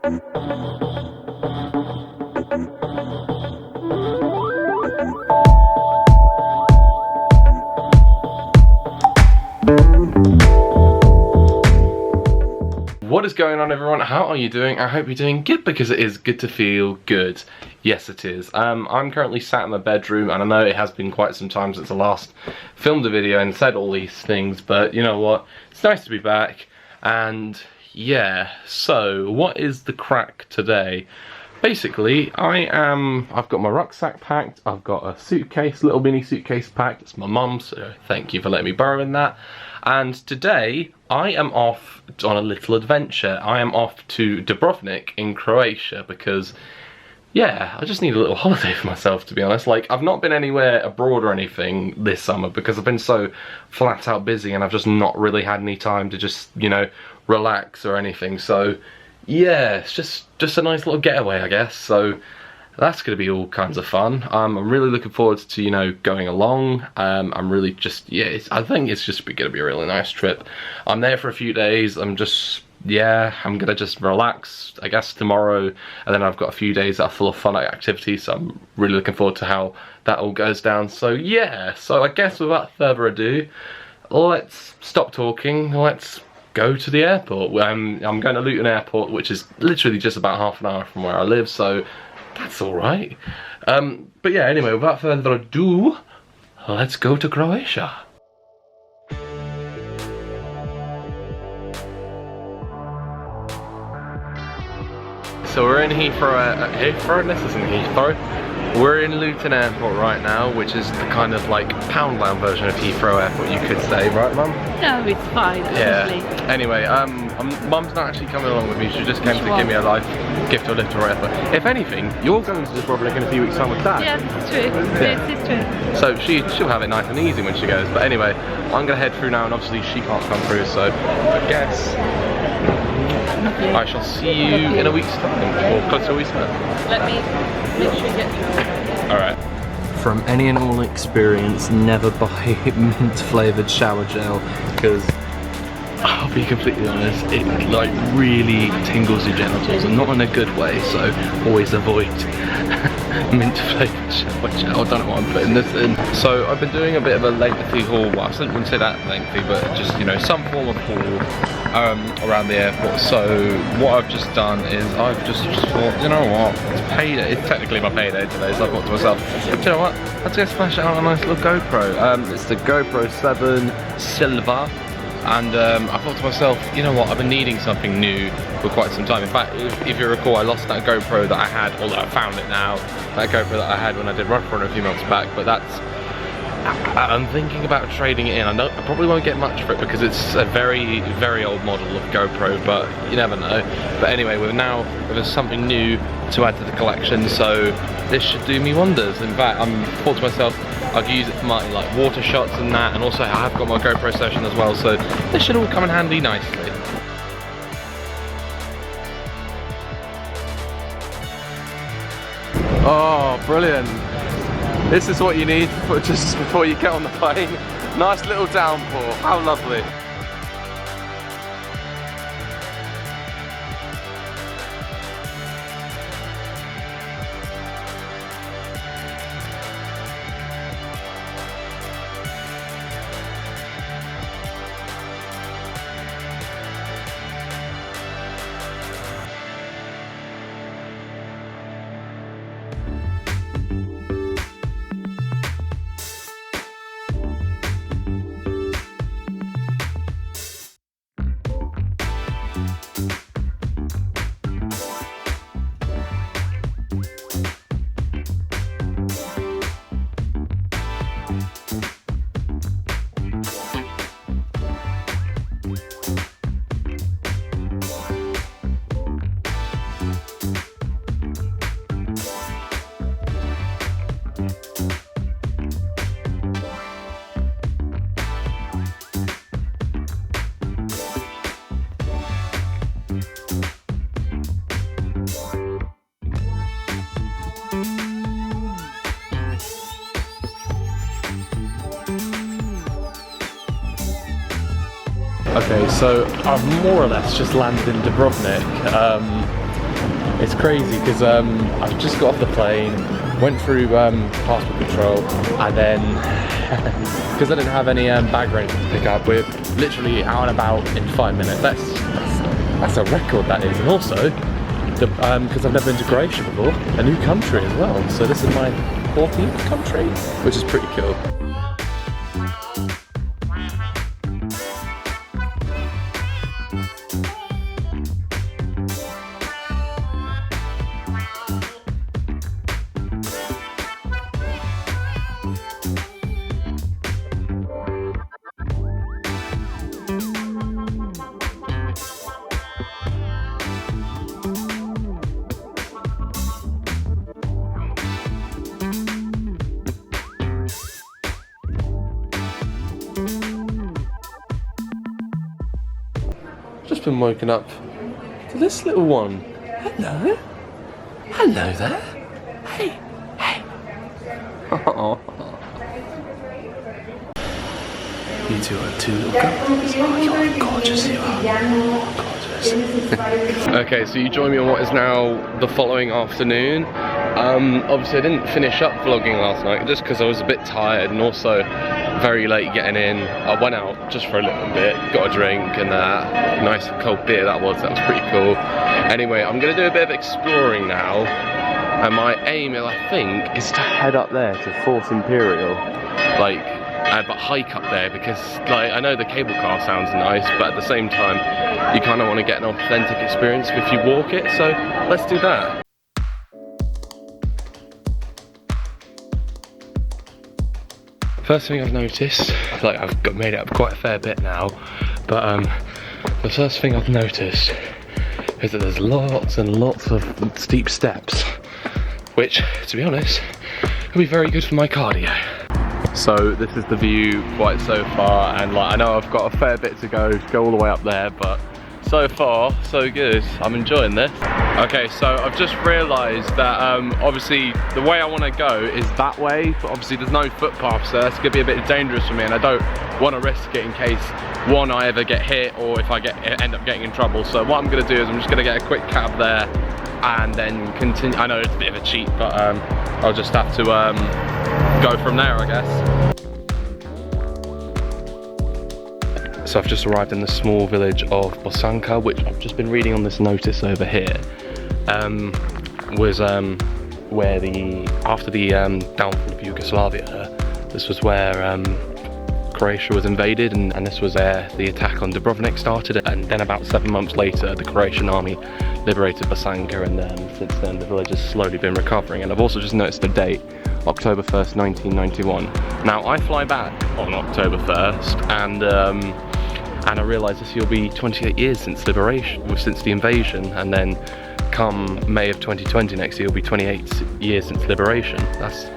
What is going on, everyone? How are you doing? I hope you're doing good, because it is good to feel good. Yes, it is. I'm currently sat in my bedroom, and I know it has been quite some time since I last filmed a video and said all these things, but you know what? It's nice to be back. And yeah, so what is the crack today? Basically, I've got my rucksack packed, I've got a suitcase, little mini suitcase packed. It's my mum's, so thank you for letting me borrow in that. And today, I am off on a little adventure. I am off to Dubrovnik in Croatia because, yeah, I just need a little holiday for myself, to be honest. Like, I've not been anywhere abroad or anything this summer because I've been so flat out busy and I've just not really had any time to just, you know, relax or anything. So, yeah, it's just a nice little getaway, I guess. So that's going to be all kinds of fun. I'm really looking forward to, you know, going along. I'm really just, yeah, I think it's just going to be a really nice trip. I'm there for a few days. I'm going to just relax, I guess, tomorrow. And then I've got a few days that are full of fun activities. So I'm really looking forward to how that all goes down. So yeah, so I guess without further ado, let's stop talking. Let's go to the airport. I'm going to Luton Airport, which is literally just about half an hour from where I live. So that's alright. But yeah, anyway, without further ado, let's go to Croatia. So we're in Heathrow, this isn't Heathrow. We're in Luton Airport right now, which is the kind of like Poundland version of Heathrow Airport, you could say, right, Mum? No, it's fine. Yeah. Honestly. Anyway, Mum's not actually coming along with me. She just came to give me a life gift or lift or whatever. If anything, you're going to Dubrovnik in a few weeks' time with Dad. Yeah, this is true. Yeah. This is true. So she'll have it nice and easy when she goes. But anyway, I'm gonna head through now, and obviously she can't come through. So I guess I shall see you in a week's time, or close to a week's time. Let me make sure you get through. All right. From any and all experience, never buy mint flavoured shower gel, because I'll be completely honest, it like really tingles your genitals, and not in a good way, so always avoid mint flavoured shower gel. I don't know why I'm putting this in. So I've been doing a bit of a lengthy haul. Well, I wouldn't say that lengthy, but just, you know, some form of haul around the airport. So what I've just done is I've just thought, you know what, it's payday. It's technically my payday today, so I thought to myself, you know what, let's go smash out a nice little GoPro. It's the GoPro 7 Silver. And I thought to myself, you know what, I've been needing something new for quite some time. In fact, if you recall, I lost that GoPro that I had, although I found it now, that GoPro that I had when I did Run For It a few months back, but I'm thinking about trading it in. I probably won't get much for it because it's a very, very old model of GoPro, but you never know. But anyway, there's something new to add to the collection, so this should do me wonders. In fact, I'm thought to myself, I could use it for my like water shots and that, and also I have got my GoPro session as well, so this should all come in handy nicely. Oh, brilliant. This is what you need for just before you get on the plane. Nice little downpour, how lovely. Okay, so I've more or less just landed in Dubrovnik. It's crazy because I've just got off the plane, went through passport control, and then because I didn't have any bag or anything to pick up, we're literally out and about in 5 minutes. That's a record, that is. And also, because I've never been to Croatia before, a new country as well. So this is my 14th country, which is pretty cool. Just been woken up to this little one. Hello. Hello there. Hey. Hey. Oh. You two are two little girls. Oh, you're gorgeous, you are. Gorgeous. Okay, so you join me on what is now the following afternoon. Obviously I didn't finish up vlogging last night just because I was a bit tired and also very late getting in. I went out just for a little bit, got a drink and nice cold beer that was pretty cool. Anyway, I'm gonna do a bit of exploring now, and my aim, I think, is to head up there to 4th Imperial, but hike up there because, I know the cable car sounds nice, but at the same time, you kind of want to get an authentic experience if you walk it, so let's do that. First thing I've noticed, I've made it up quite a fair bit now, but the first thing I've noticed is that there's lots and lots of steep steps, which, to be honest, will be very good for my cardio. So this is the view quite so far, and I know I've got a fair bit to go all the way up there, but so far, so good. I'm enjoying this. Okay, so I've just realised that obviously the way I want to go is that way, but obviously there's no footpaths there. It's going to be a bit dangerous for me, and I don't want to risk it in case, one, I ever get hit, or if I end up getting in trouble. So what I'm going to do is I'm just going to get a quick cab there, and then continue. I know it's a bit of a cheat, but I'll just have to go from there, I guess. So I've just arrived in the small village of Bosanka, which I've just been reading on this notice over here, was where after the downfall of Yugoslavia, this was where Croatia was invaded, and this was where the attack on Dubrovnik started, and then about 7 months later the Croatian army liberated Bosanka, and since then the village has slowly been recovering. And I've also just noticed the date, October 1st, 1991. Now I fly back on October 1st, and I realise this year will be 28 years since the invasion, and then come May of 2020 next year will be 28 years since liberation. That's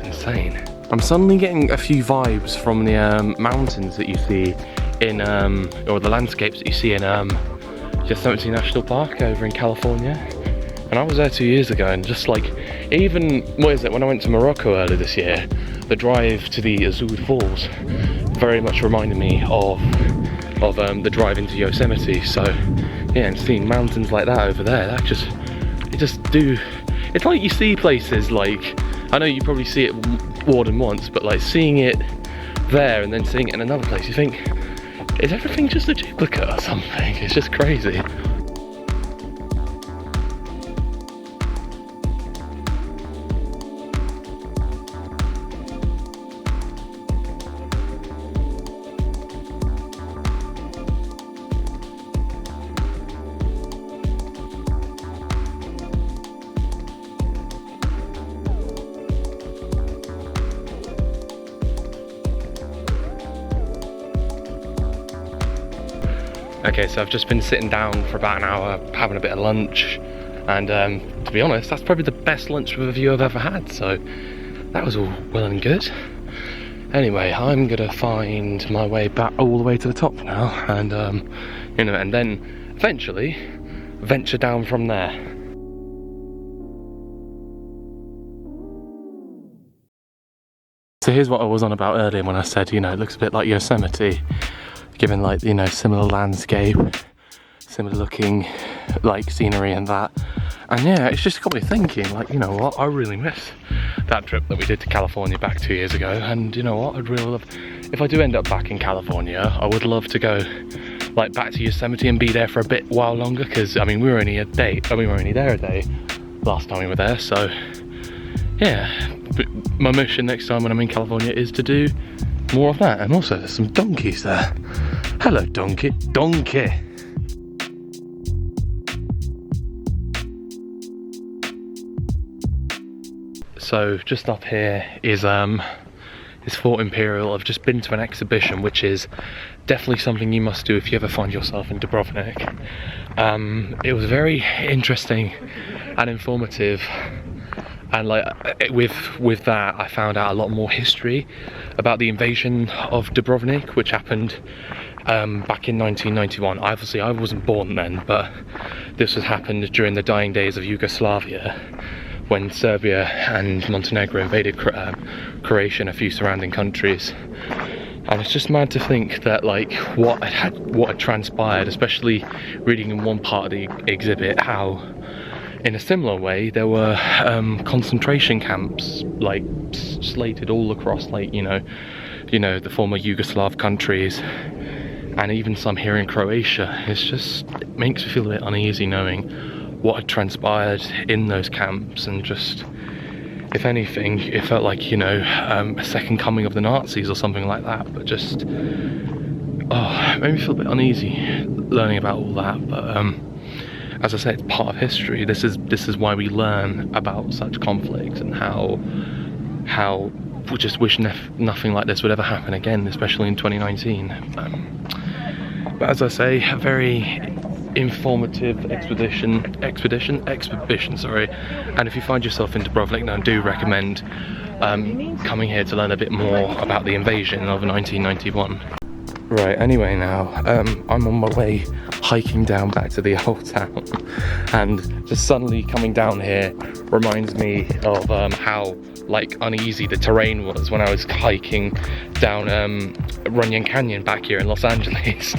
insane. I'm suddenly getting a few vibes from the mountains that you see in, or the landscapes that you see in Yosemite National Park over in California. And I was there 2 years ago, and just even, when I went to Morocco earlier this year, the drive to the Azul Falls very much reminded me of the drive into Yosemite. So yeah, and seeing mountains like that over there, it's like you see places I know you probably see it more than once, but seeing it there and then seeing it in another place, you think, is everything just a duplicate or something? It's just crazy. Okay, so I've just been sitting down for about an hour having a bit of lunch, and to be honest, that's probably the best lunch with a view I've ever had, so that was all well and good. Anyway, I'm gonna find my way back all the way to the top now, and and then eventually venture down from there. So here's what I was on about earlier when I said, it looks a bit like Yosemite, given similar landscape, similar looking like scenery and that. And yeah, it's just got me thinking, like, you know what, I really miss that trip that we did to California back 2 years ago. And you know what, I'd really love, if I do end up back in California, I would love to go like back to Yosemite and be there for a bit while longer, because I mean we were only there a day last time we were there. So yeah, but my mission next time when I'm in California is to do more of that. And also there's some donkeys there. Hello donkey. So just up here is Fort Imperial. I've just been to an exhibition, which is definitely something you must do if you ever find yourself in Dubrovnik. It was very interesting and informative, and like with that I found out a lot more history about the invasion of Dubrovnik, which happened back in 1991. Obviously I wasn't born then, but this has happened during the dying days of Yugoslavia, when Serbia and Montenegro invaded Croatia and a few surrounding countries. And it's just mad to think that like what had transpired, especially reading in one part of the exhibit how in a similar way there were concentration camps like slated all across, like you know the former Yugoslav countries, and even some here in Croatia. It makes me feel a bit uneasy knowing what had transpired in those camps, and just, if anything, it felt like, you know, a second coming of the Nazis or something like that. But just, it made me feel a bit uneasy learning about all that. But as I say, it's part of history. This is why we learn about such conflicts, and how we just wish nothing like this would ever happen again, especially in 2019. But as I say, a very informative expedition, sorry. And if you find yourself in Dubrovnik, then I do recommend coming here to learn a bit more about the invasion of 1991. Right, anyway now, I'm on my way hiking down back to the old town, and just suddenly coming down here reminds me of how like uneasy the terrain was when I was hiking down Runyon Canyon back here in Los Angeles.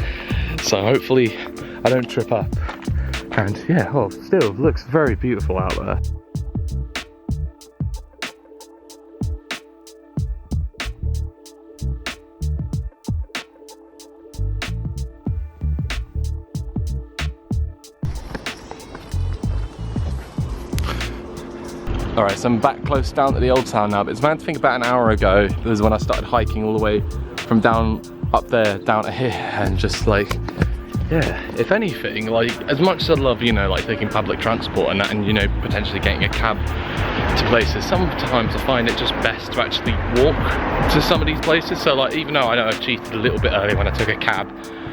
So hopefully I don't trip up. And yeah, still looks very beautiful out there. Alright, so I'm back close down to the old town now, but it's mad to think about an hour ago, this is when I started hiking all the way from down up there down to here, and just like, yeah, if anything, like, as much as I love, you know, like taking public transport and that, and you know, potentially getting a cab to places, sometimes I find it just best to actually walk to some of these places. So like, even though I know I cheated a little bit earlier when I took a cab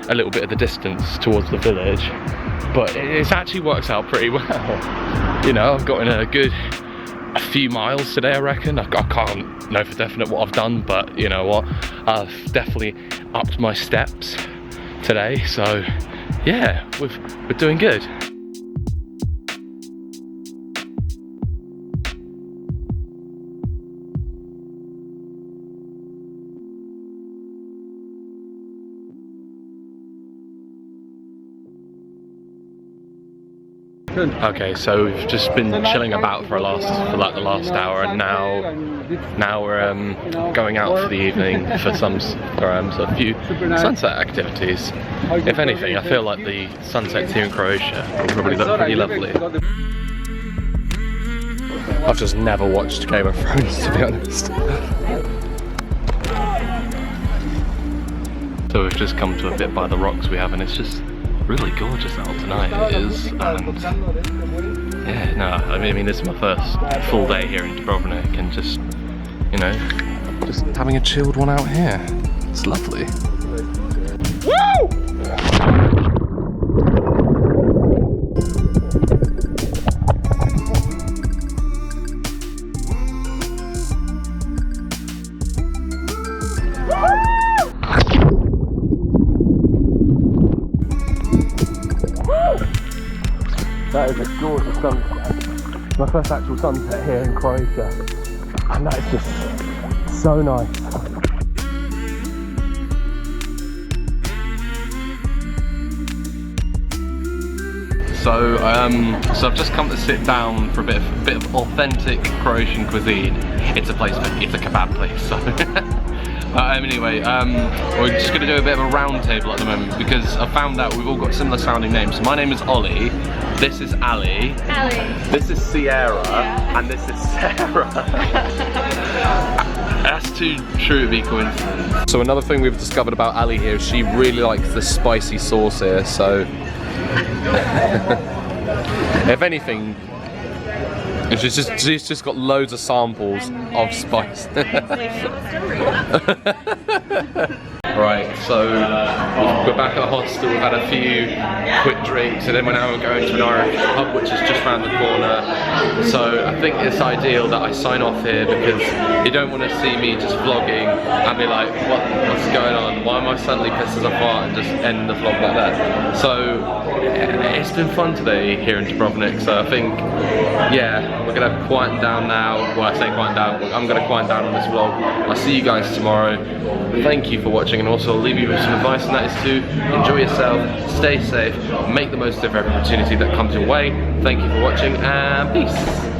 a little bit of the distance towards the village, but it actually works out pretty well. You know, I've gotten a few miles today, I reckon. I can't know for definite what I've done, but you know what, I've definitely upped my steps today, so yeah, we're doing good. Okay, so we've just been chilling about for like the last hour, and now we're going out for the evening for a few sunset activities. If anything, I feel like the sunsets here in Croatia will probably look pretty lovely. I've just never watched Game of Thrones, to be honest. So we've just come to a bit by the rocks we have, and it's just really gorgeous out tonight, it is. And yeah, no, I mean this is my first full day here in Dubrovnik, and just, you know, just having a chilled one out here. It's lovely. Woo! That is a gorgeous sunset. My first actual sunset here in Croatia, and that is just so nice. so so I've just come to sit down for a bit of authentic Croatian cuisine. It's a kebab place. So anyway, we're just going to do a bit of a round table at the moment because I found out we've all got similar sounding names. So my name is Ollie, this is Ali, this is Sierra, and this is Sarah. That's too true to be coincidence. So another thing we've discovered about Ali here is she really likes the spicy sauce here, so if anything, she's just got loads of samples of spice. Right, so we're back at the hostel, we've had a few quick drinks, and then we're now going to an Irish pub which is just around the corner. So I think it's ideal that I sign off here because you don't want to see me just vlogging and be like, what's going on? Why am I suddenly pissed as a fart and just end the vlog like that? So it's been fun today here in Dubrovnik, so I think, yeah, we're going to quieten down now. Well, I say quieten down, but I'm going to quieten down on this vlog. I'll see you guys tomorrow. Thank you for watching, and also I'll leave you with some advice, and that is to enjoy yourself, stay safe, make the most of every opportunity that comes your way. Thank you for watching, and peace.